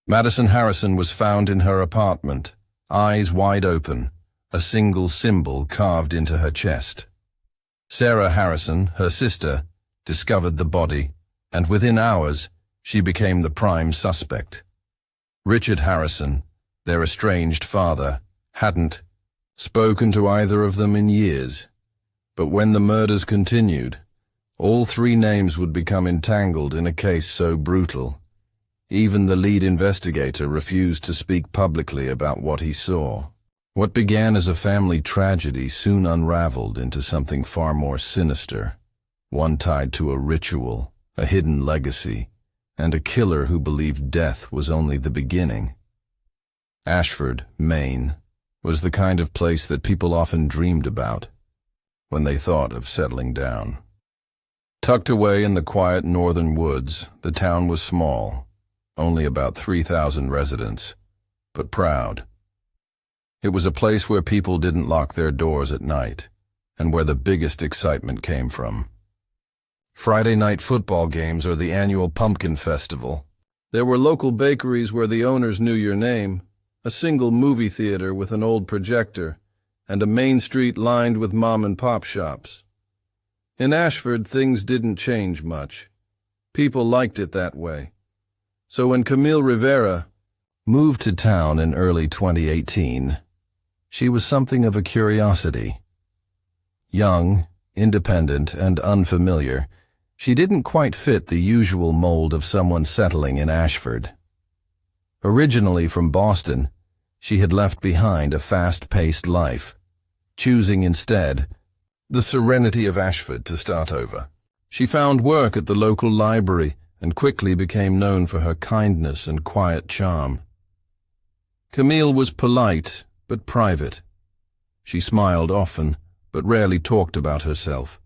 Madison Harrison was found in her apartment, eyes wide open, a single symbol carved into her chest. Sarah Harrison, her sister, discovered the body, and within hours, she became the prime suspect. Richard Harrison, their estranged father, hadn't spoken to either of them in years. But when the murders continued, all three names would become entangled in a case so brutal. Even the lead investigator refused to speak publicly about what he saw. What began as a family tragedy soon unraveled into something far more sinister, one tied to a ritual, a hidden legacy, and a killer who believed death was only the beginning. Ashford, Maine, was the kind of place that people often dreamed about when they thought of settling down. Tucked away in the quiet northern woods, the town was small, only about 3,000 residents, but proud. It was a place where people didn't lock their doors at night, and where the biggest excitement came from. Friday night football games or the annual pumpkin festival. There were local bakeries where the owners knew your name, a single movie theater with an old projector, and a main street lined with mom-and-pop shops. In Ashford, things didn't change much. People liked it that way. So when Camille Rivera moved to town in early 2018, she was something of a curiosity. Young, independent, and unfamiliar, she didn't quite fit the usual mold of someone settling in Ashford. Originally from Boston, she had left behind a fast-paced life, choosing instead the serenity of Ashford to start over. She found work at the local library and quickly became known for her kindness and quiet charm. Camille was polite but private. She smiled often, but rarely talked about herself.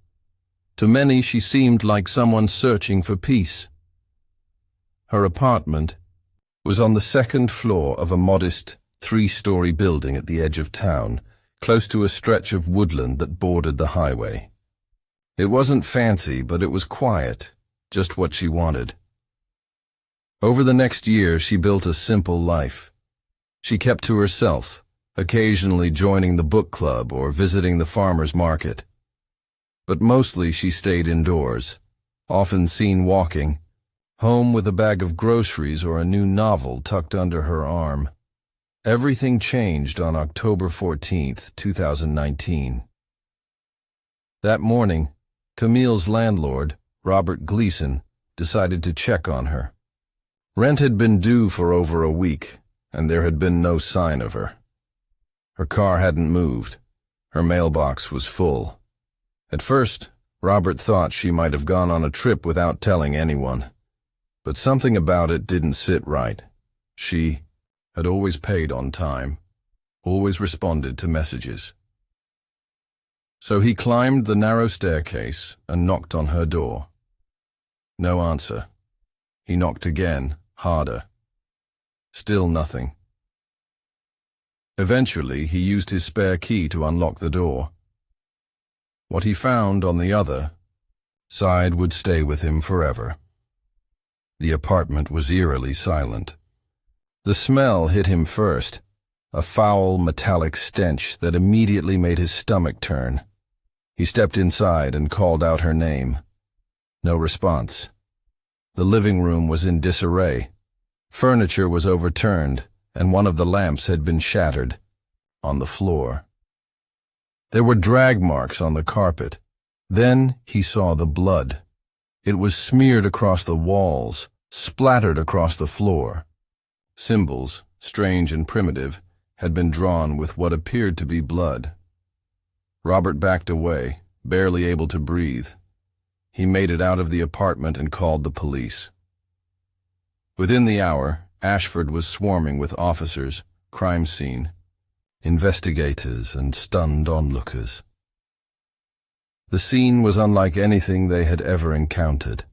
To many, she seemed like someone searching for peace. Her apartment was on the second floor of a modest, 3-story building at the edge of town, close to a stretch of woodland that bordered the highway. It wasn't fancy, but it was quiet, just what she wanted. Over the next year, she built a simple life. She kept to herself, occasionally joining the book club or visiting the farmer's market. But mostly she stayed indoors, often seen walking, home with a bag of groceries or a new novel tucked under her arm. Everything changed on October 14th, 2019. That morning, Camille's landlord, Robert Gleason, decided to check on her. Rent had been due for over a week, and there had been no sign of her. Her car hadn't moved. Her mailbox was full. At first, Robert thought she might have gone on a trip without telling anyone. But something about it didn't sit right. She had always paid on time, always responded to messages. So he climbed the narrow staircase and knocked on her door. No answer. He knocked again, harder. Still nothing. Eventually, he used his spare key to unlock the door. What he found on the other side would stay with him forever. The apartment was eerily silent. The smell hit him first, a foul metallic stench that immediately made his stomach turn. He stepped inside and called out her name. No response. The living room was in disarray. Furniture was overturned, and one of the lamps had been shattered on the floor. There were drag marks on the carpet. Then he saw the blood. It was smeared across the walls, splattered across the floor. Symbols, strange and primitive, had been drawn with what appeared to be blood. Robert backed away, barely able to breathe. He made it out of the apartment and called the police. Within the hour, Ashford was swarming with officers, crime scene, investigators, and stunned onlookers. The scene was unlike anything they had ever encountered.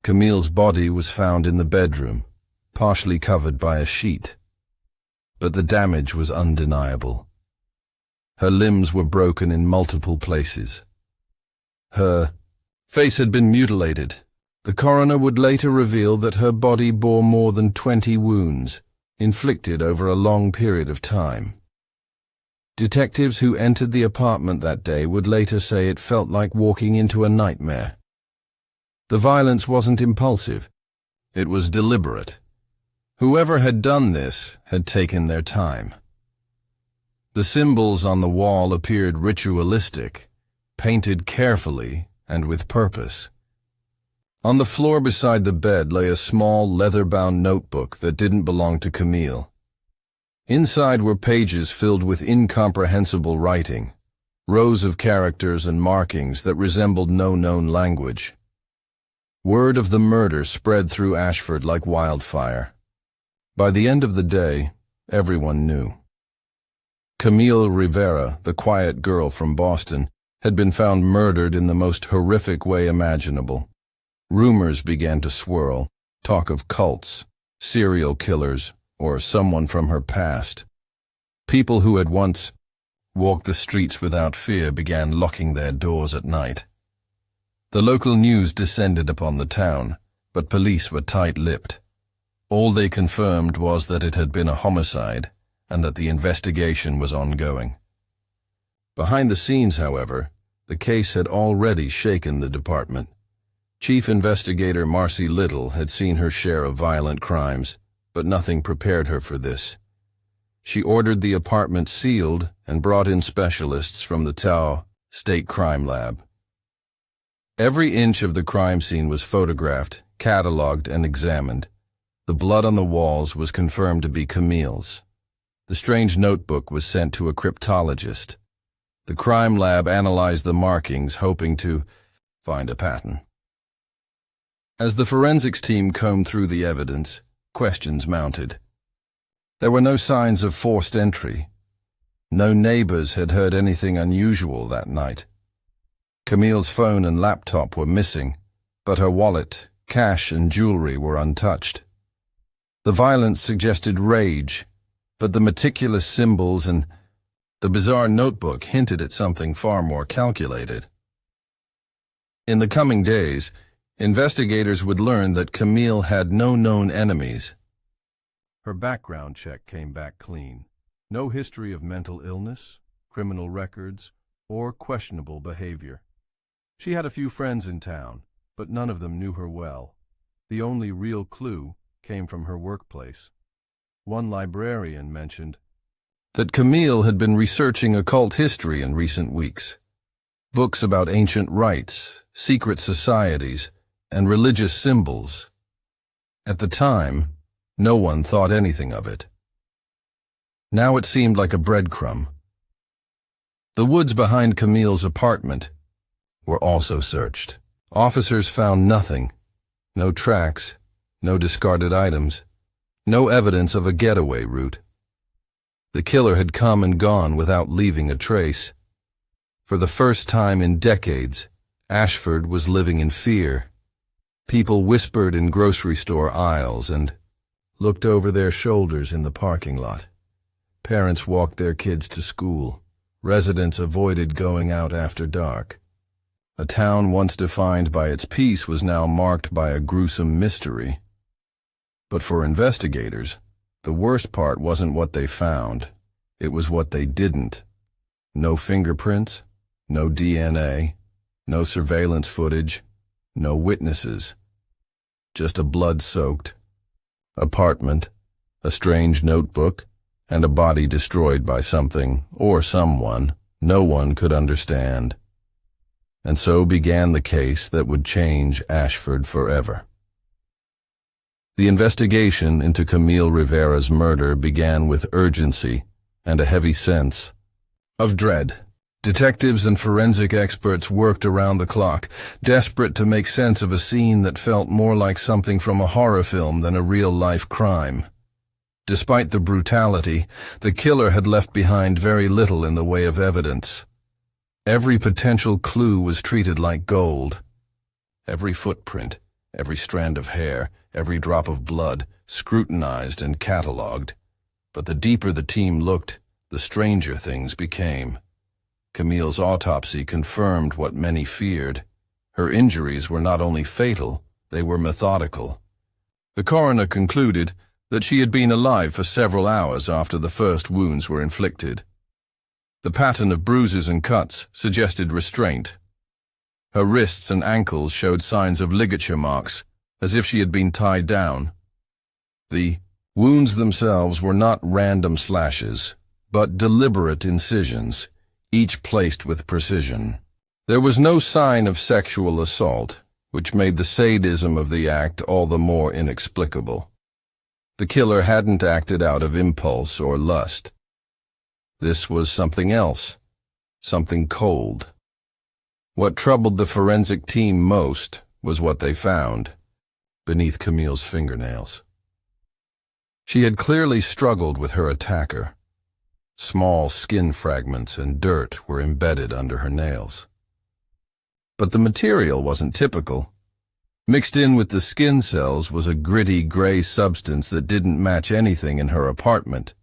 Camille's body was found in the bedroom, partially covered by a sheet. But the damage was undeniable. Her limbs were broken in multiple places. Her face had been mutilated, The coroner would later reveal that her body bore more than 20 wounds, inflicted over a long period of time. Detectives who entered the apartment that day would later say it felt like walking into a nightmare. The violence wasn't impulsive. It was deliberate. Whoever had done this had taken their time. The symbols on the wall appeared ritualistic, painted carefully and with purpose. On the floor beside the bed lay a small leather-bound notebook that didn't belong to Camille. Inside were pages filled with incomprehensible writing, rows of characters and markings that resembled no known language. Word of the murder spread through Ashford like wildfire. By the end of the day, everyone knew. Camille Rivera, the quiet girl from Boston, had been found murdered in the most horrific way imaginable. Rumors began to swirl, talk of cults, serial killers, or someone from her past. People who had once walked the streets without fear began locking their doors at night. The local news descended upon the town, but police were tight-lipped. All they confirmed was that it had been a homicide and that the investigation was ongoing. Behind the scenes, however, the case had already shaken the department. Chief Investigator Marcy Little had seen her share of violent crimes, but nothing prepared her for this. She ordered the apartment sealed and brought in specialists from the Tao State Crime Lab. Every inch of the crime scene was photographed, catalogued, and examined. The blood on the walls was confirmed to be Camille's. The strange notebook was sent to a cryptologist. The crime lab analyzed the markings, hoping to find a pattern. As the forensics team combed through the evidence, questions mounted. There were no signs of forced entry. No neighbors had heard anything unusual that night. Camille's phone and laptop were missing, but her wallet, cash, and jewelry were untouched. The violence suggested rage, but the meticulous symbols and the bizarre notebook hinted at something far more calculated. In the coming days, investigators would learn that Camille had no known enemies. Her background check came back clean. No history of mental illness, criminal records, or questionable behavior. She had a few friends in town, but none of them knew her well. The only real clue came from her workplace. One librarian mentioned that Camille had been researching occult history in recent weeks. Books about ancient rites, secret societies, and religious symbols. At the time, no one thought anything of it. Now it seemed like a breadcrumb. The woods behind Camille's apartment were also searched. Officers found nothing. No tracks, no discarded items, no evidence of a getaway route. The killer had come and gone without leaving a trace. For the first time in decades, Ashford was living in fear. People whispered in grocery store aisles and looked over their shoulders in the parking lot. Parents walked their kids to school. Residents avoided going out after dark. A town once defined by its peace was now marked by a gruesome mystery. But for investigators, the worst part wasn't what they found. It was what they didn't. No fingerprints, no DNA, no surveillance footage, no witnesses. Just a blood-soaked apartment, a strange notebook, and a body destroyed by something or someone no one could understand. And so began the case that would change Ashford forever. The investigation into Camille Rivera's murder began with urgency and a heavy sense of dread. Detectives and forensic experts worked around the clock, desperate to make sense of a scene that felt more like something from a horror film than a real-life crime. Despite the brutality, the killer had left behind very little in the way of evidence. Every potential clue was treated like gold. Every footprint, every strand of hair, every drop of blood, scrutinized and catalogued. But the deeper the team looked, the stranger things became. Camille's autopsy confirmed what many feared. Her injuries were not only fatal, They were methodical. The coroner concluded that she had been alive for several hours after the first wounds were inflicted. The pattern of bruises and cuts suggested restraint. Her wrists and ankles showed signs of ligature marks, as if she had been tied down. The wounds themselves were not random slashes, but deliberate incisions, each placed with precision. There was no sign of sexual assault, which made the sadism of the act all the more inexplicable. The killer hadn't acted out of impulse or lust. This was something else, something cold. What troubled the forensic team most was what they found beneath Camille's fingernails. She had clearly struggled with her attacker. Small skin fragments and dirt were embedded under her nails. But the material wasn't typical. Mixed in with the skin cells was a gritty gray substance that didn't match anything in her apartment.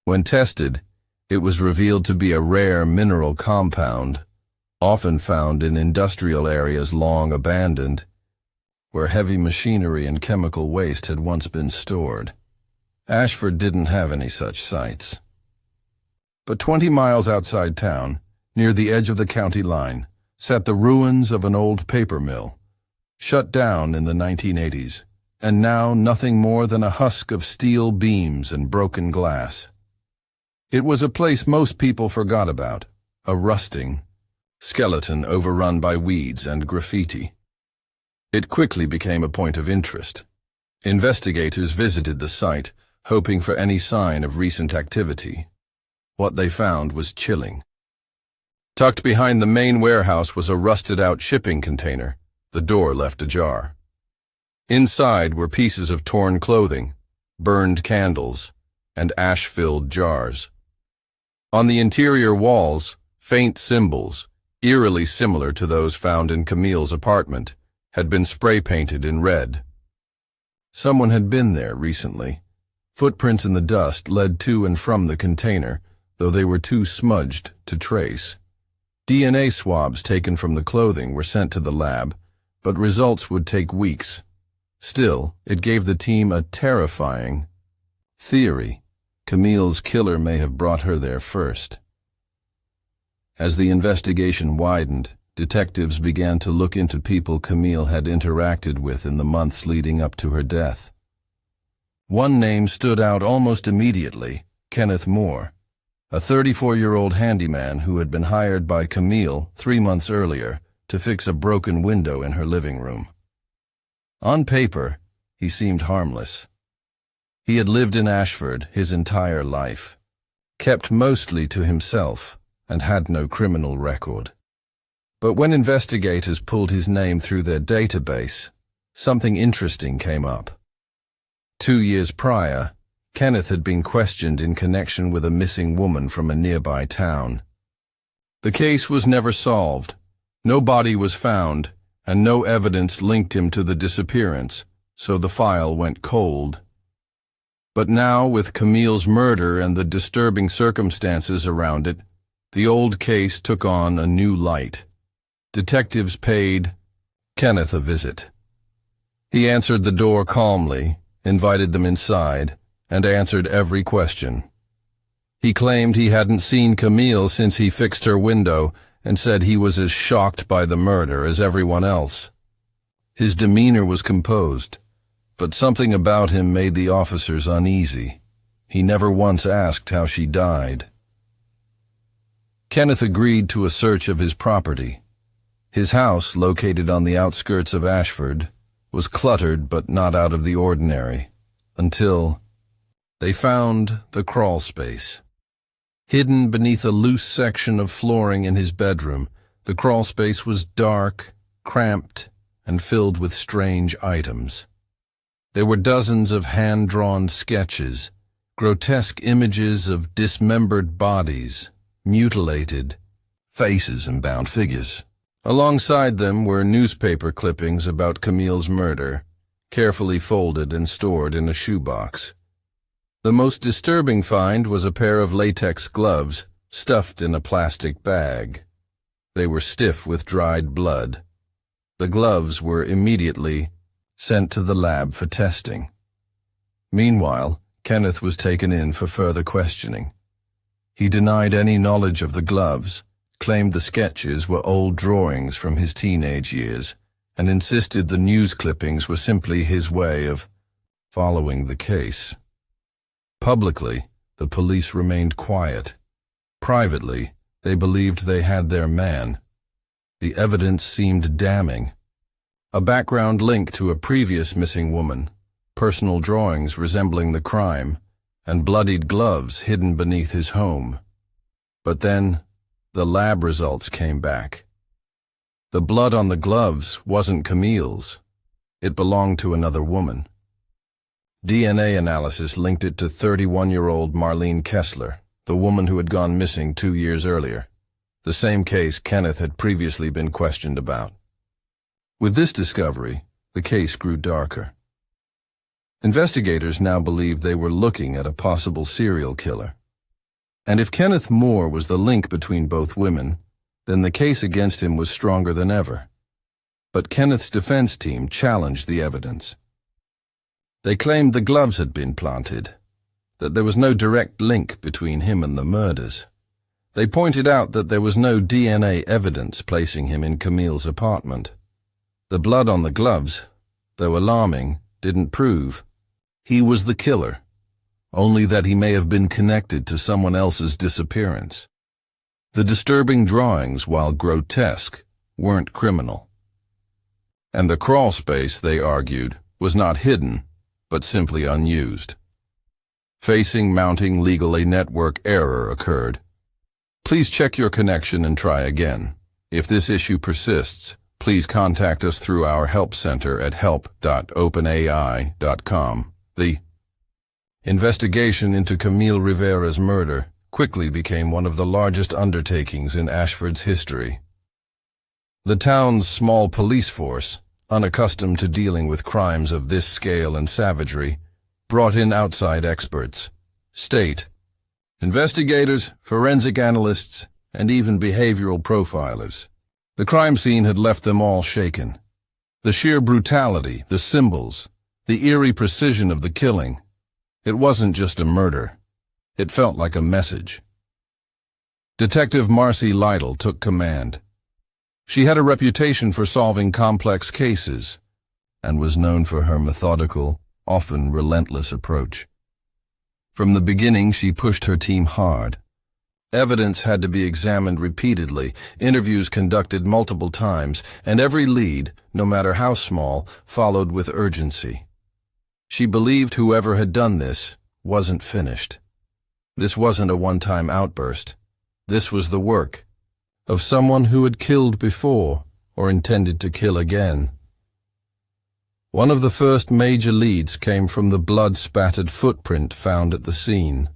When tested, it was revealed to be a rare mineral compound, often found in industrial areas long abandoned, where heavy machinery and chemical waste had once been stored. Ashford didn't have any such sites. But 20 miles outside town, near the edge of the county line, sat the ruins of an old paper mill, shut down in the 1980s, and now nothing more than a husk of steel beams and broken glass. It was a place most people forgot about, a rusting skeleton overrun by weeds and graffiti. It quickly became a point of interest. Investigators visited the site, hoping for any sign of recent activity. What they found was chilling. Tucked behind the main warehouse was a rusted-out shipping container, the door left ajar. Inside were pieces of torn clothing, burned candles, and ash-filled jars. On the interior walls, faint symbols, eerily similar to those found in Camille's apartment, had been spray-painted in red. Someone had been there recently. Footprints in the dust led to and from the container, though they were too smudged to trace. DNA swabs taken from the clothing were sent to the lab, but results would take weeks. Still, it gave the team a terrifying theory. Camille's killer may have brought her there first. As the investigation widened, detectives began to look into people Camille had interacted with in the months leading up to her death. One name stood out almost immediately: Kenneth Moore, a 34-year-old handyman who had been hired by Camille 3 months earlier to fix a broken window in her living room. On paper, he seemed harmless. He had lived in Ashford his entire life, kept mostly to himself, and had no criminal record. But when investigators pulled his name through their database, something interesting came up. 2 years prior, Kenneth had been questioned in connection with a missing woman from a nearby town. The case was never solved. No body was found, and no evidence linked him to the disappearance, so the file went cold. But now, with Camille's murder and the disturbing circumstances around it, the old case took on a new light. Detectives paid Kenneth a visit. He answered the door calmly, invited them inside, and answered every question. He claimed he hadn't seen Camille since he fixed her window and said he was as shocked by the murder as everyone else. His demeanor was composed, but something about him made the officers uneasy. He never once asked how she died. Kenneth agreed to a search of his property. His house, located on the outskirts of Ashford, was cluttered but not out of the ordinary, until they found the crawl space. Hidden beneath a loose section of flooring in his bedroom, the crawl space was dark, cramped, and filled with strange items. There were dozens of hand-drawn sketches, grotesque images of dismembered bodies, mutilated faces, and bound figures. Alongside them were newspaper clippings about Camille's murder, carefully folded and stored in a shoebox. The most disturbing find was a pair of latex gloves stuffed in a plastic bag. They were stiff with dried blood. The gloves were immediately sent to the lab for testing. Meanwhile, Kenneth was taken in for further questioning. He denied any knowledge of the gloves, claimed the sketches were old drawings from his teenage years, and insisted the news clippings were simply his way of following the case. Publicly, the police remained quiet. Privately, they believed they had their man. The evidence seemed damning. A background link to a previous missing woman, personal drawings resembling the crime, and bloodied gloves hidden beneath his home. But then, the lab results came back. The blood on the gloves wasn't Camille's. It belonged to another woman. DNA analysis linked it to 31-year-old Marlene Kessler, the woman who had gone missing 2 years earlier, the same case Kenneth had previously been questioned about. With this discovery, the case grew darker. Investigators now believed they were looking at a possible serial killer. And if Kenneth Moore was the link between both women, then the case against him was stronger than ever. But Kenneth's defense team challenged the evidence. They claimed the gloves had been planted, that there was no direct link between him and the murders. They pointed out that there was no DNA evidence placing him in Camille's apartment. The blood on the gloves, though alarming, didn't prove he was the killer, only that he may have been connected to someone else's disappearance. The disturbing drawings, while grotesque, weren't criminal. And the crawl space, they argued, was not hidden, but simply unused. Facing mounting legal a network error occurred. Please check your connection and try again. If this issue persists, please contact us through our help center at help.openai.com. The investigation into Camille Rivera's murder quickly became one of the largest undertakings in Ashford's history. The town's small police force, unaccustomed to dealing with crimes of this scale and savagery, brought in outside experts, state investigators, forensic analysts, and even behavioral profilers. The crime scene had left them all shaken. The sheer brutality, the symbols, the eerie precision of the killing. It wasn't just a murder. It felt like a message. Detective Marcy Lytle took command. She had a reputation for solving complex cases and was known for her methodical, often relentless approach. From the beginning, she pushed her team hard. Evidence had to be examined repeatedly, interviews conducted multiple times, and every lead, no matter how small, followed with urgency. She believed whoever had done this wasn't finished. This wasn't a one-time outburst. This was the work of someone who had killed before or intended to kill again. One of the first major leads came from the blood-spattered footprint found at the scene.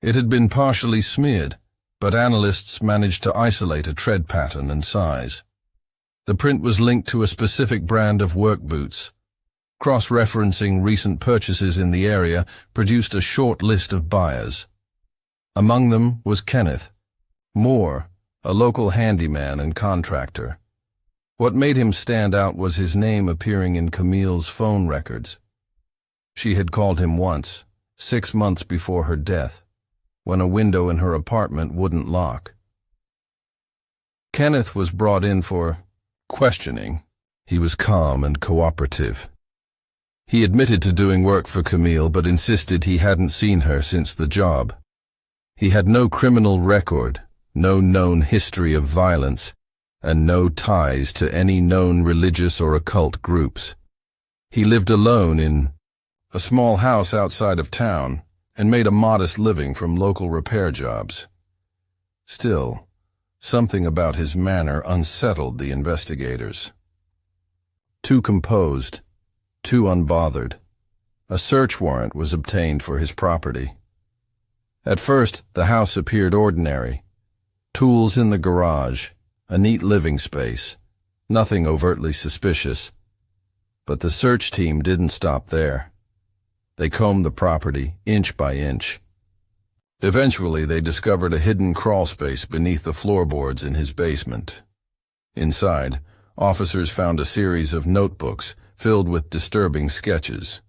It had been partially smeared, but analysts managed to isolate a tread pattern and size. The print was linked to a specific brand of work boots. Cross-referencing recent purchases in the area produced a short list of buyers. Among them was Kenneth Moore, a local handyman and contractor. What made him stand out was his name appearing in Camille's phone records. She had called him once, 6 months before her death, when a window in her apartment wouldn't lock. Kenneth was brought in for questioning. He was calm and cooperative. He admitted to doing work for Camille but insisted he hadn't seen her since the job. He had no criminal record, no known history of violence, and no ties to any known religious or occult groups. He lived alone in a small house outside of town and made a modest living from local repair jobs. Still, something about his manner unsettled the investigators. Too composed, too unbothered, a search warrant was obtained for his property. At first, the house appeared ordinary. Tools in the garage, a neat living space, nothing overtly suspicious. But the search team didn't stop there. They combed the property inch by inch. Eventually, they discovered a hidden crawl space beneath the floorboards in his basement. Inside, officers found a series of notebooks, filled with disturbing sketches.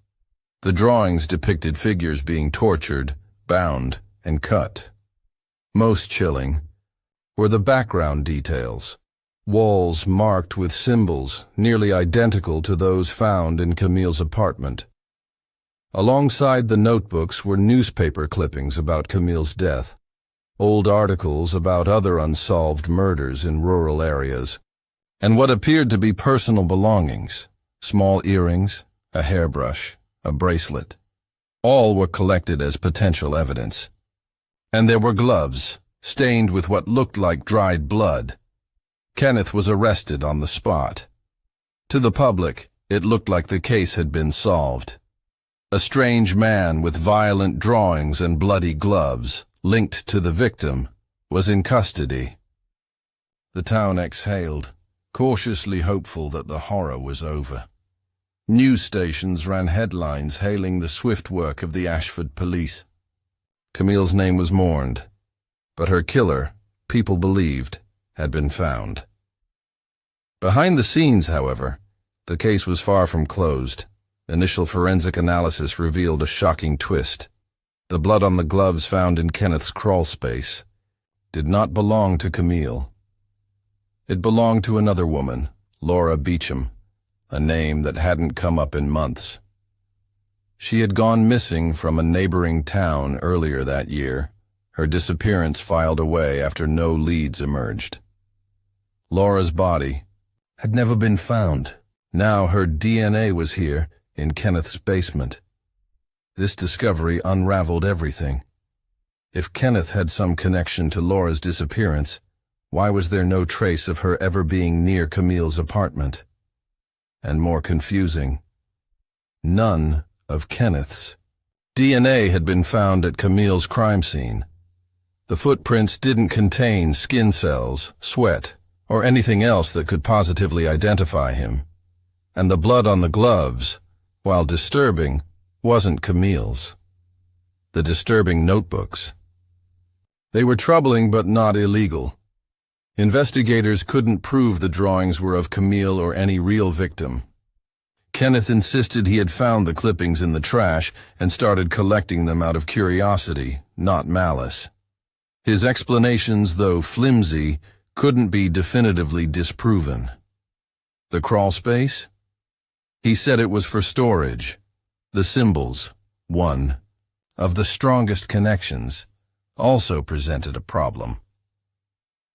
The drawings depicted figures being tortured, bound, and cut. Most chilling were the background details. Walls marked with symbols nearly identical to those found in Camille's apartment. Alongside the notebooks were newspaper clippings about Camille's death, old articles about other unsolved murders in rural areas, and what appeared to be personal belongings, small earrings, a hairbrush, a bracelet. All were collected as potential evidence. And there were gloves, stained with what looked like dried blood. Kenneth was arrested on the spot. To the public, it looked like the case had been solved. A strange man with violent drawings and bloody gloves, linked to the victim, was in custody. The town exhaled, cautiously hopeful that the horror was over. News stations ran headlines hailing the swift work of the Ashford police. Camille's name was mourned, but her killer, people believed, had been found. Behind the scenes, however, the case was far from closed. Initial forensic analysis revealed a shocking twist. The blood on the gloves found in Kenneth's crawlspace did not belong to Camille. It belonged to another woman, Laura Beecham, a name that hadn't come up in months. She had gone missing from a neighboring town earlier that year, her disappearance filed away after no leads emerged. Laura's body had never been found. Now her DNA was here, in Kenneth's basement. This discovery unraveled everything. If Kenneth had some connection to Laura's disappearance, why was there no trace of her ever being near Camille's apartment? And more confusing, none of Kenneth's. DNA had been found at Camille's crime scene. The footprints didn't contain skin cells, sweat, or anything else that could positively identify him. And the blood on the gloves, while disturbing, wasn't Camille's. The disturbing notebooks. They were troubling but not illegal. Investigators couldn't prove the drawings were of Camille or any real victim. Kenneth insisted he had found the clippings in the trash and started collecting them out of curiosity, not malice. His explanations, though flimsy, couldn't be definitively disproven. The crawlspace? He said it was for storage. The symbols, one of the strongest connections, also presented a problem.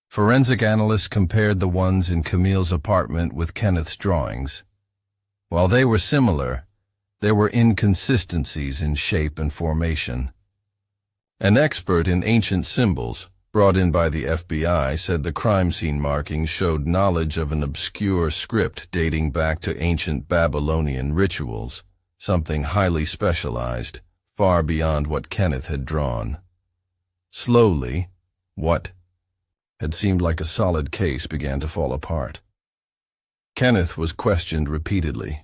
Forensic analysts compared the ones in Camille's apartment with Kenneth's drawings. While they were similar, there were inconsistencies in shape and formation. An expert in ancient symbols, brought in by the FBI, said the crime scene markings showed knowledge of an obscure script dating back to ancient Babylonian rituals, something highly specialized, far beyond what Kenneth had drawn. Slowly, what had seemed like a solid case began to fall apart. Kenneth was questioned repeatedly.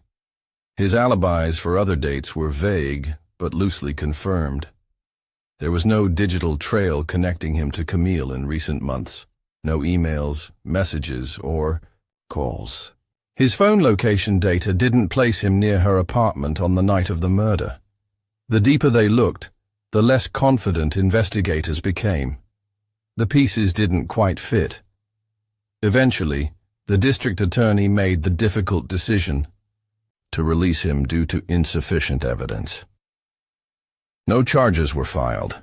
His alibis for other dates were vague, but loosely confirmed. There was no digital trail connecting him to Camille in recent months. No emails, messages, or calls. His phone location data didn't place him near her apartment on the night of the murder. The deeper they looked, the less confident investigators became. The pieces didn't quite fit. Eventually, the district attorney made the difficult decision to release him due to insufficient evidence. No charges were filed.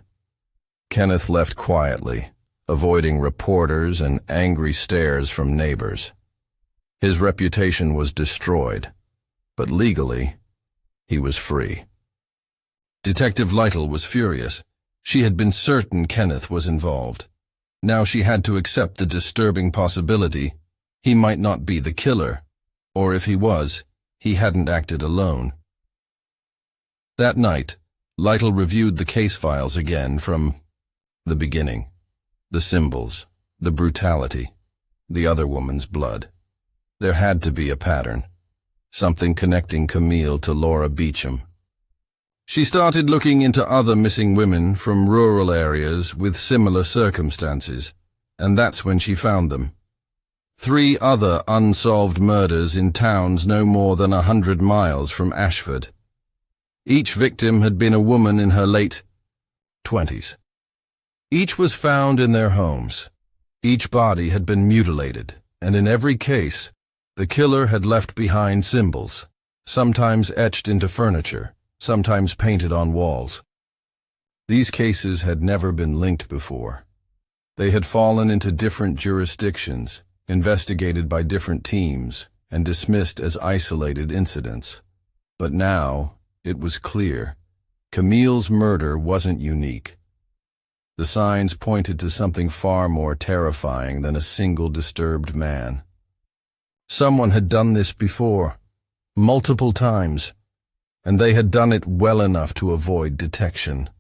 Kenneth left quietly, avoiding reporters and angry stares from neighbors. His reputation was destroyed, but legally, he was free. Detective Lytle was furious. She had been certain Kenneth was involved. Now she had to accept the disturbing possibility he might not be the killer, or if he was, he hadn't acted alone. That night, Lytle reviewed the case files again from the beginning. The symbols, the brutality, the other woman's blood. There had to be a pattern, something connecting Camille to Laura Beecham. She started looking into other missing women from rural areas with similar circumstances, and that's when she found them. 3 other unsolved murders in towns no more than 100 miles from Ashford. Each victim had been a woman in her late 20s. Each was found in their homes. Each body had been mutilated, and in every case, the killer had left behind symbols, sometimes etched into furniture, sometimes painted on walls. These cases had never been linked before. They had fallen into different jurisdictions, investigated by different teams, and dismissed as isolated incidents. But now, it was clear. Camille's murder wasn't unique. The signs pointed to something far more terrifying than a single disturbed man. Someone had done this before, multiple times, and they had done it well enough to avoid detection.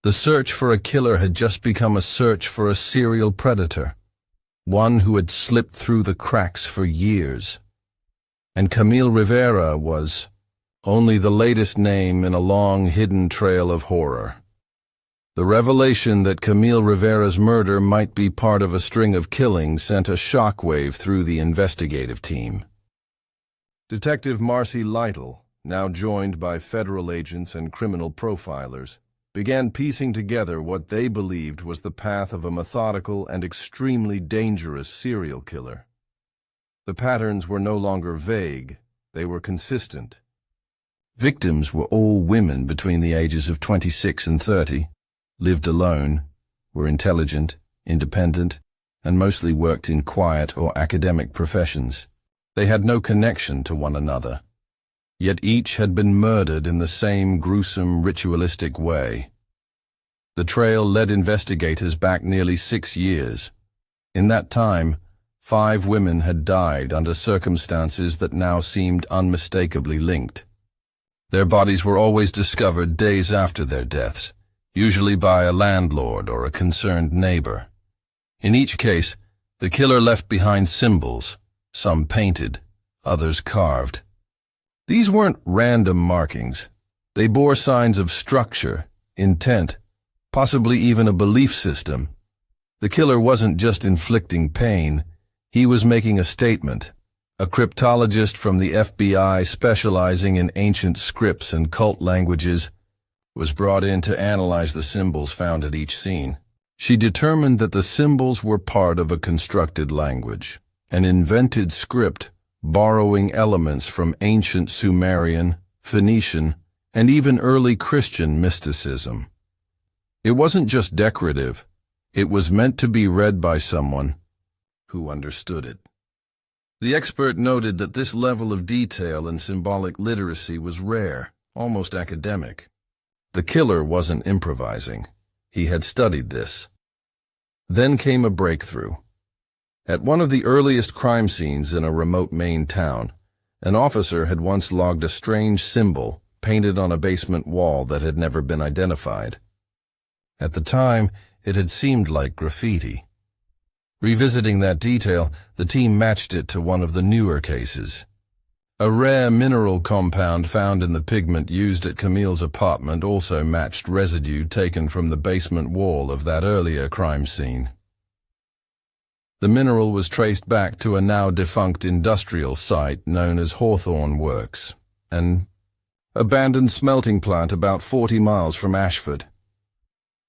The search for a killer had just become a search for a serial predator, one who had slipped through the cracks for years. And Camille Rivera was only the latest name in a long hidden trail of horror. The revelation that Camille Rivera's murder might be part of a string of killings sent a shockwave through the investigative team. Detective Marcy Lytle, now joined by federal agents and criminal profilers, began piecing together what they believed was the path of a methodical and extremely dangerous serial killer. The patterns were no longer vague, they were consistent. Victims were all women between the ages of 26 and 30, lived alone, were intelligent, independent, and mostly worked in quiet or academic professions. They had no connection to one another. Yet each had been murdered in the same gruesome, ritualistic way. The trail led investigators back nearly 6 years. In that time, 5 women had died under circumstances that now seemed unmistakably linked. Their bodies were always discovered days after their deaths, usually by a landlord or a concerned neighbor. In each case, the killer left behind symbols, some painted, others carved. These weren't random markings. They bore signs of structure, intent, possibly even a belief system. The killer wasn't just inflicting pain, he was making a statement. A cryptologist from the FBI specializing in ancient scripts and cult languages was brought in to analyze the symbols found at each scene. She determined that the symbols were part of a constructed language, an invented script borrowing elements from ancient Sumerian, Phoenician, and even early Christian mysticism. It wasn't just decorative, it was meant to be read by someone who understood it. The expert noted that this level of detail and symbolic literacy was rare, almost academic. The killer wasn't improvising. He had studied this. Then came a breakthrough. At one of the earliest crime scenes in a remote Maine town, an officer had once logged a strange symbol painted on a basement wall that had never been identified. At the time, it had seemed like graffiti. Revisiting that detail, the team matched it to one of the newer cases. A rare mineral compound found in the pigment used at Camille's apartment also matched residue taken from the basement wall of that earlier crime scene. The mineral was traced back to a now defunct industrial site known as Hawthorne Works, an abandoned smelting plant about 40 miles from Ashford.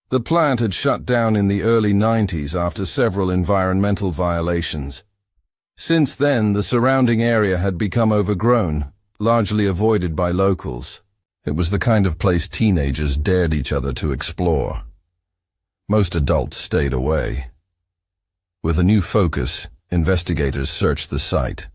The plant had shut down in the early 90s after several environmental violations. Since then, the surrounding area had become overgrown, largely avoided by locals. It was the kind of place teenagers dared each other to explore. Most adults stayed away. With a new focus, investigators searched the site.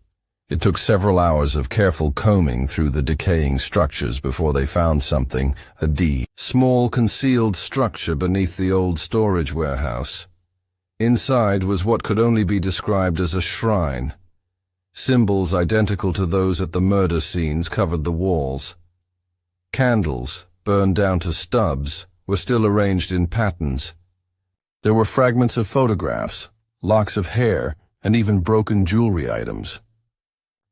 It took several hours of careful combing through the decaying structures before they found something, a small concealed structure beneath the old storage warehouse. Inside was what could only be described as a shrine. Symbols identical to those at the murder scenes covered the walls. Candles, burned down to stubs, were still arranged in patterns. There were fragments of photographs, locks of hair, and even broken jewelry items.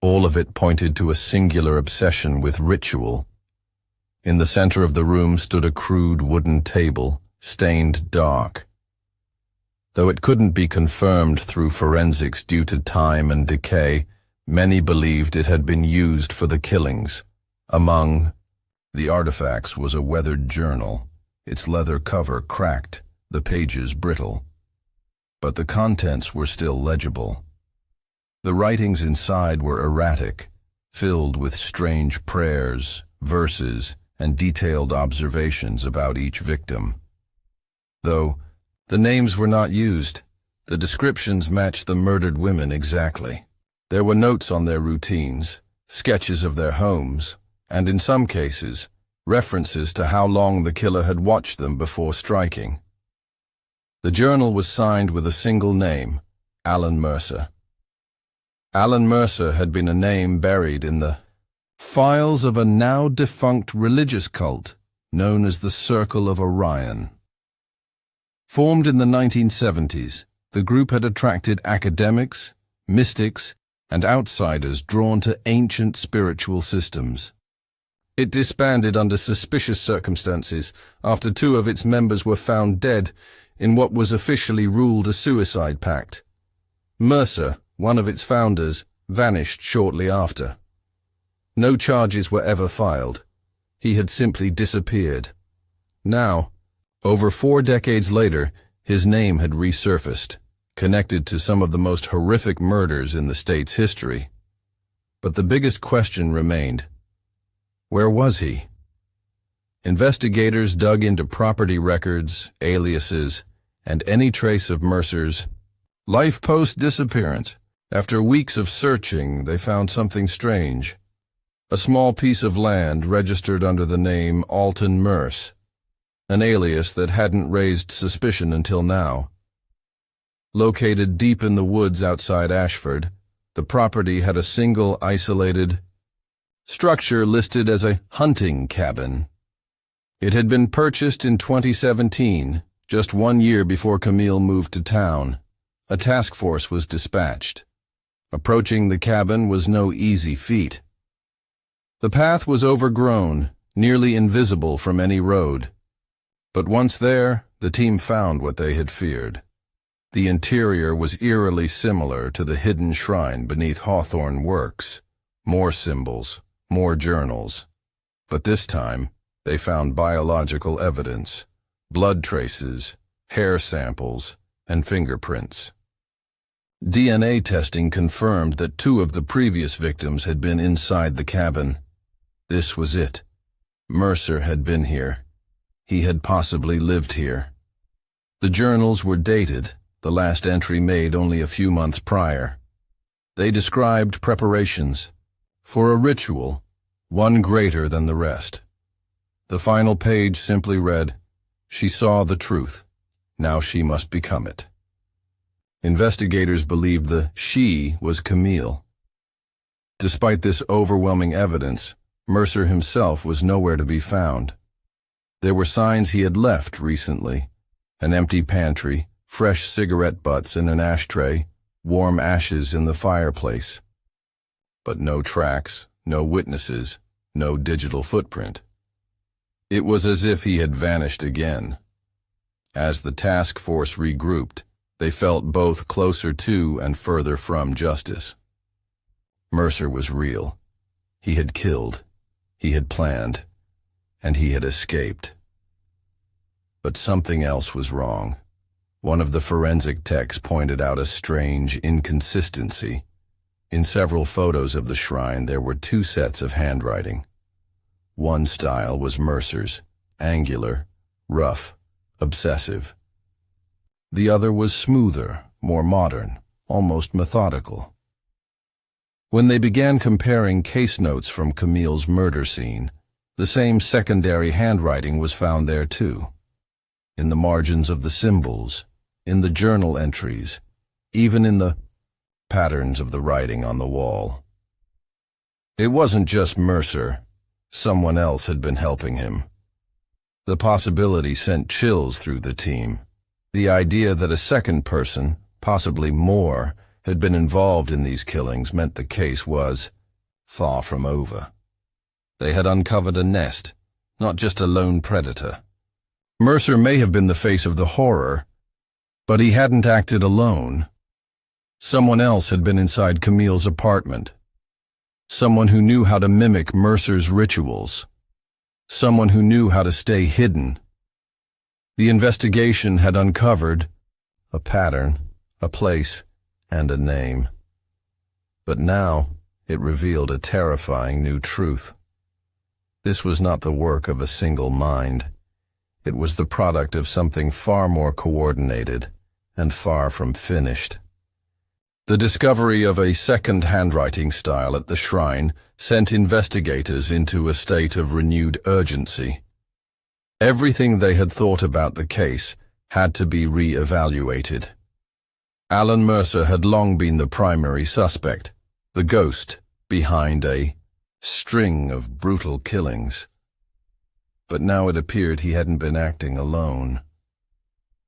All of it pointed to a singular obsession with ritual. In the center of the room stood a crude wooden table, stained dark. Though it couldn't be confirmed through forensics due to time and decay, many believed it had been used for the killings. Among the artifacts was a weathered journal, its leather cover cracked, the pages brittle. But the contents were still legible. The writings inside were erratic, filled with strange prayers, verses, and detailed observations about each victim. Though the names were not used, the descriptions matched the murdered women exactly. There were notes on their routines, sketches of their homes, and in some cases, references to how long the killer had watched them before striking. The journal was signed with a single name, Alan Mercer. Alan Mercer had been a name buried in the files of a now-defunct religious cult known as the Circle of Orion. Formed in the 1970s, the group had attracted academics, mystics, and outsiders drawn to ancient spiritual systems. It disbanded under suspicious circumstances after 2 of its members were found dead in what was officially ruled a suicide pact. Mercer, one of its founders, vanished shortly after. No charges were ever filed. He had simply disappeared. Now, over 4 decades later, his name had resurfaced, connected to some of the most horrific murders in the state's history. But the biggest question remained: where was he? Investigators dug into property records, aliases, and any trace of Mercer's life post-disappearance. After weeks of searching, they found something strange. A small piece of land registered under the name Alton Merce, an alias that hadn't raised suspicion until now. Located deep in the woods outside Ashford, the property had a single isolated structure listed as a hunting cabin. It had been purchased in 2017, just 1 year before Camille moved to town. A task force was dispatched. Approaching the cabin was no easy feat. The path was overgrown, nearly invisible from any road. But once there, the team found what they had feared. The interior was eerily similar to the hidden shrine beneath Hawthorne Works. More symbols, more journals. But this time, they found biological evidence, blood traces, hair samples, and fingerprints. DNA testing confirmed that 2 of the previous victims had been inside the cabin. This was it. Mercer had been here. He had possibly lived here. The journals were dated, the last entry made only a few months prior. They described preparations for a ritual, one greater than the rest. The final page simply read, "She saw the truth. Now she must become it." Investigators believed the she was Camille. Despite this overwhelming evidence, Mercer himself was nowhere to be found. There were signs he had left recently: an empty pantry, fresh cigarette butts in an ashtray, warm ashes in the fireplace. But no tracks, no witnesses, no digital footprint. It was as if he had vanished again. As the task force regrouped, they felt both closer to and further from justice. Mercer was real. He had killed, he had planned, and he had escaped. But something else was wrong. One of the forensic techs pointed out a strange inconsistency. In several photos of the shrine, there were 2 sets of handwriting. One style was Mercer's, angular, rough, obsessive. The other was smoother, more modern, almost methodical. When they began comparing case notes from Camille's murder scene, the same secondary handwriting was found there too. In the margins of the symbols, in the journal entries, even in the patterns of the writing on the wall. It wasn't just Mercer. Someone else had been helping him. The possibility sent chills through the team. The idea that a second person, possibly more, had been involved in these killings meant the case was far from over. They had uncovered a nest, not just a lone predator. Mercer may have been the face of the horror, But he hadn't acted alone. Someone else had been inside Camille's apartment. Someone who knew how to mimic Mercer's rituals. Someone who knew how to stay hidden. The investigation had uncovered a pattern, a place, and a name. But now it revealed a terrifying new truth. This was not the work of a single mind. It was the product of something far more coordinated and far from finished. The discovery of a second handwriting style at the shrine sent investigators into a state of renewed urgency. Everything they had thought about the case had to be re-evaluated. Alan Mercer had long been the primary suspect, the ghost behind a string of brutal killings. But now it appeared he hadn't been acting alone.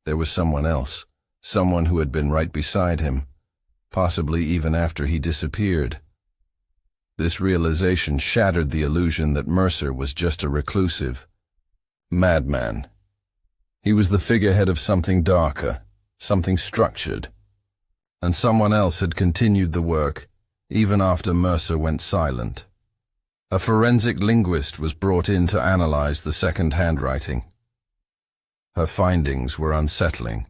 There was someone else, someone who had been right beside him, possibly even after he disappeared. This realization shattered the illusion that Mercer was just a reclusive madman. He was the figurehead of something darker, something structured, and someone else had continued the work even after Mercer went silent. A forensic linguist was brought in to analyze the second handwriting. Her findings were unsettling.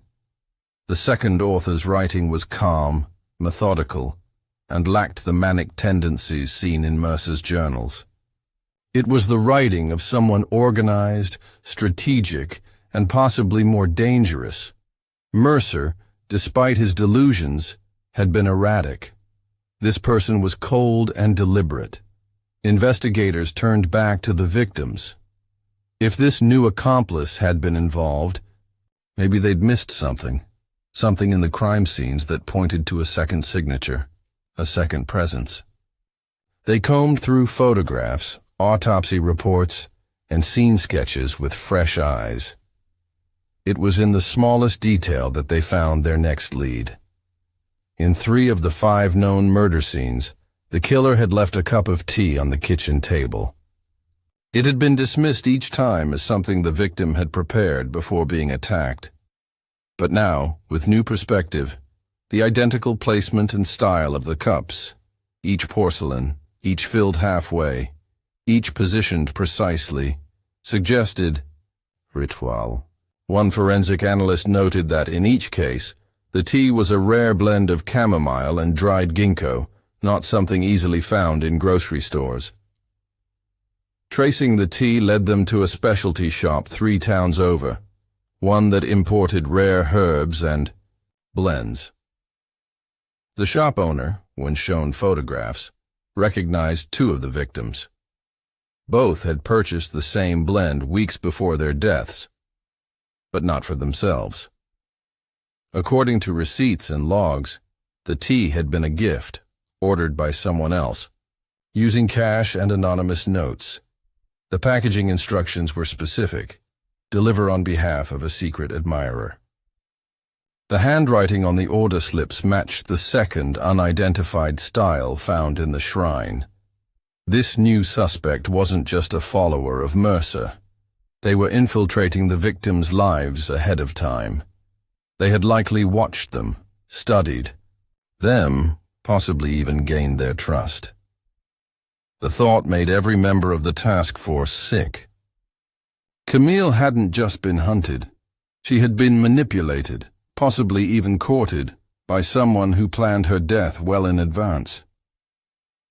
The second author's writing was calm, methodical, and lacked the manic tendencies seen in Mercer's journals. It was the writing of someone organized, strategic, and possibly more dangerous. Mercer, despite his delusions, had been erratic. This person was cold and deliberate. Investigators turned back to the victims. If this new accomplice had been involved, maybe they'd missed something in the crime scenes that pointed to a second signature, a second presence. They combed through photographs, autopsy reports, and scene sketches with fresh eyes. It was in the smallest detail that they found their next lead. In 3 of the 5 known murder scenes, the killer had left a cup of tea on the kitchen table. It had been dismissed each time as something the victim had prepared before being attacked. But now, with new perspective, the identical placement and style of the cups, each porcelain, each filled halfway, each positioned precisely, suggested ritual. One forensic analyst noted that in each case, the tea was a rare blend of chamomile and dried ginkgo, not something easily found in grocery stores. Tracing the tea led them to a specialty shop 3 towns over, one that imported rare herbs and blends. The shop owner, when shown photographs, recognized 2 of the victims. Both had purchased the same blend weeks before their deaths, but not for themselves. According to receipts and logs, the tea had been a gift, ordered by someone else, using cash and anonymous notes. The packaging instructions were specific: deliver on behalf of a secret admirer. The handwriting on the order slips matched the second unidentified style found in the shrine. This new suspect wasn't just a follower of Mercer. They were infiltrating the victims' lives ahead of time. They had likely watched them, studied them, possibly even gained their trust. The thought made every member of the task force sick. Camille hadn't just been hunted. She had been manipulated, possibly even courted, by someone who planned her death well in advance.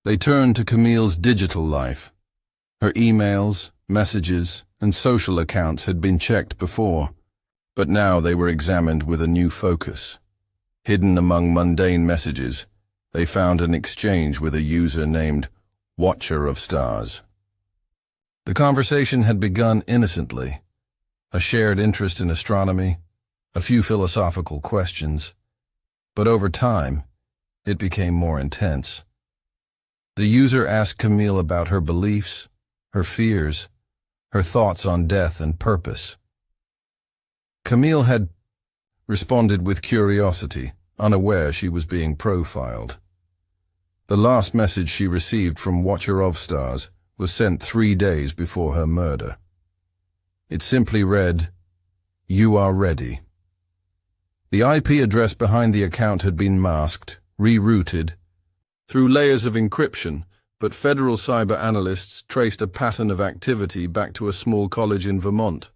They turned to Camille's digital life. Her emails, messages, and social accounts had been checked before, but now they were examined with a new focus. Hidden among mundane messages, they found an exchange with a user named Watcher of Stars. The conversation had begun innocently, a shared interest in astronomy, a few philosophical questions, but over time, it became more intense. The user asked Camille about her beliefs, her fears, her thoughts on death and purpose. Camille had responded with curiosity, unaware she was being profiled. The last message she received from Watcher of Stars was sent 3 days before her murder. It simply read, "You are ready." The IP address behind the account had been masked, rerouted, through layers of encryption, but federal cyber analysts traced a pattern of activity back to a small college in Vermont.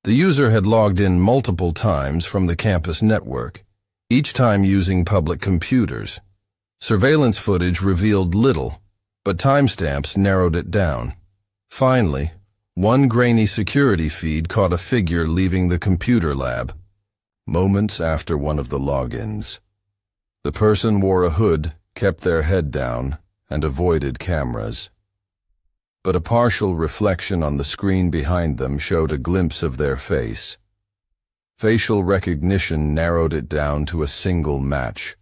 The user had logged in multiple times from the campus network, each time using public computers. Surveillance footage revealed little, but timestamps narrowed it down. Finally, one grainy security feed caught a figure leaving the computer lab, moments after one of the logins. The person wore a hood, kept their head down, and avoided cameras. But a partial reflection on the screen behind them showed a glimpse of their face. Facial recognition narrowed it down to a single match.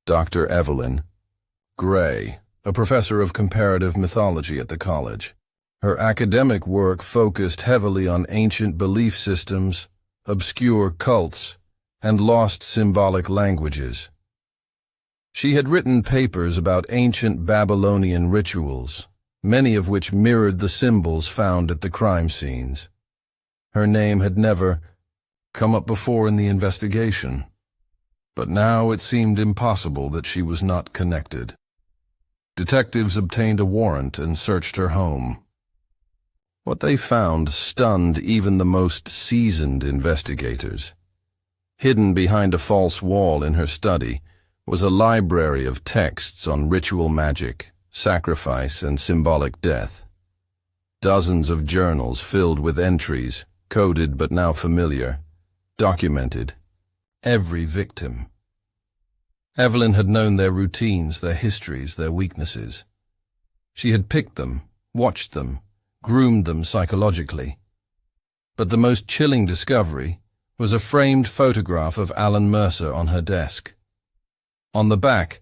Dr. Evelyn Gray, a professor of comparative mythology at the college. Her academic work focused heavily on ancient belief systems, obscure cults, and lost symbolic languages. She had written papers about ancient Babylonian rituals, many of which mirrored the symbols found at the crime scenes. Her name had never come up before in the investigation, but now it seemed impossible that she was not connected. Detectives obtained a warrant and searched her home. What they found stunned even the most seasoned investigators. Hidden behind a false wall in her study was a library of texts on ritual magic, sacrifice, and symbolic death. Dozens of journals filled with entries, coded but now familiar, documented every victim. Evelyn had known their routines, their histories, their weaknesses. She had picked them, watched them, groomed them psychologically. But the most chilling discovery was a framed photograph of Alan Mercer on her desk. On the back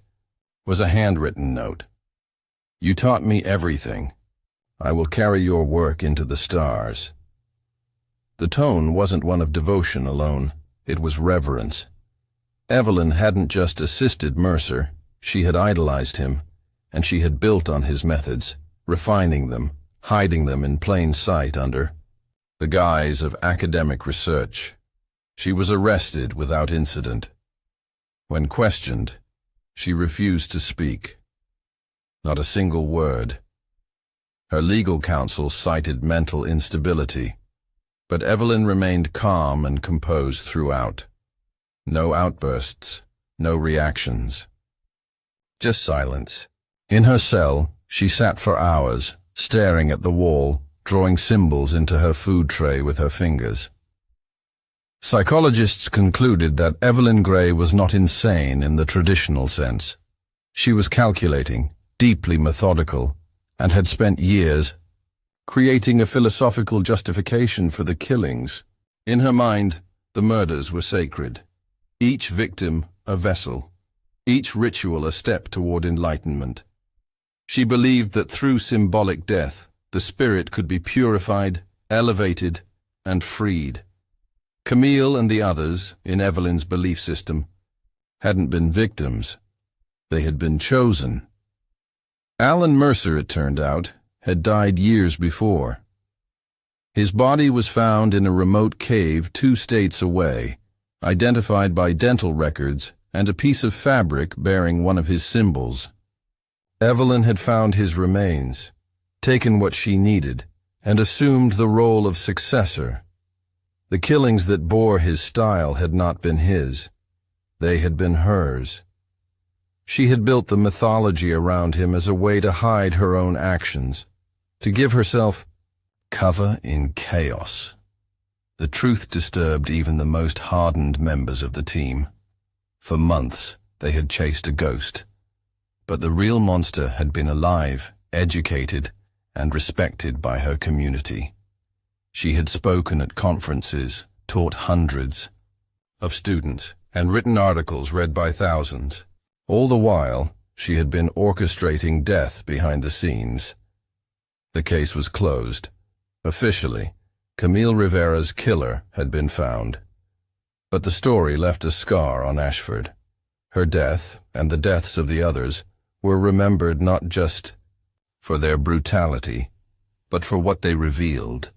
was a handwritten note. "You taught me everything. I will carry your work into the stars." The tone wasn't one of devotion alone, it was reverence. Evelyn hadn't just assisted Mercer, she had idolized him, and she had built on his methods, refining them, hiding them in plain sight under the guise of academic research. She was arrested without incident. When questioned, she refused to speak. Not a single word. Her legal counsel cited mental instability, but Evelyn remained calm and composed throughout. No outbursts, no reactions. Just silence. In her cell, she sat for hours, staring at the wall, drawing symbols into her food tray with her fingers. Psychologists concluded that Evelyn Gray was not insane in the traditional sense. She was calculating, deeply methodical, and had spent years creating a philosophical justification for the killings. In her mind, the murders were sacred. Each victim a vessel, each ritual a step toward enlightenment. She believed that through symbolic death, the spirit could be purified, elevated, and freed. Camille and the others, in Evelyn's belief system, hadn't been victims. They had been chosen. Alan Mercer, it turned out, had died years before. His body was found in a remote cave 2 states away, identified by dental records and a piece of fabric bearing one of his symbols. Evelyn had found his remains, taken what she needed, and assumed the role of successor. The killings that bore his style had not been his. They had been hers. She had built the mythology around him as a way to hide her own actions, to give herself cover in chaos. The truth disturbed even the most hardened members of the team. For months, they had chased a ghost. But the real monster had been alive, educated, and respected by her community. She had spoken at conferences, taught hundreds of students, and written articles read by thousands. All the while, she had been orchestrating death behind the scenes. The case was closed. Officially, Camille Rivera's killer had been found. But the story left a scar on Ashford. Her death, and the deaths of the others, were remembered not just for their brutality, but for what they revealed.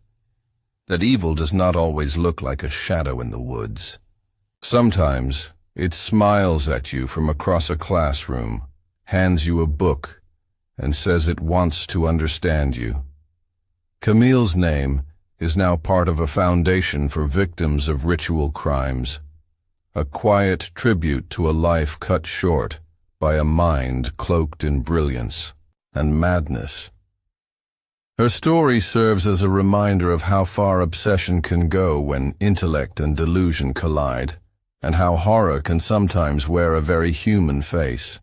That evil does not always look like a shadow in the woods. Sometimes it smiles at you from across a classroom, hands you a book, and says it wants to understand you. Camille's name is now part of a foundation for victims of ritual crimes, a quiet tribute to a life cut short by a mind cloaked in brilliance and madness. Her story serves as a reminder of how far obsession can go when intellect and delusion collide, and how horror can sometimes wear a very human face.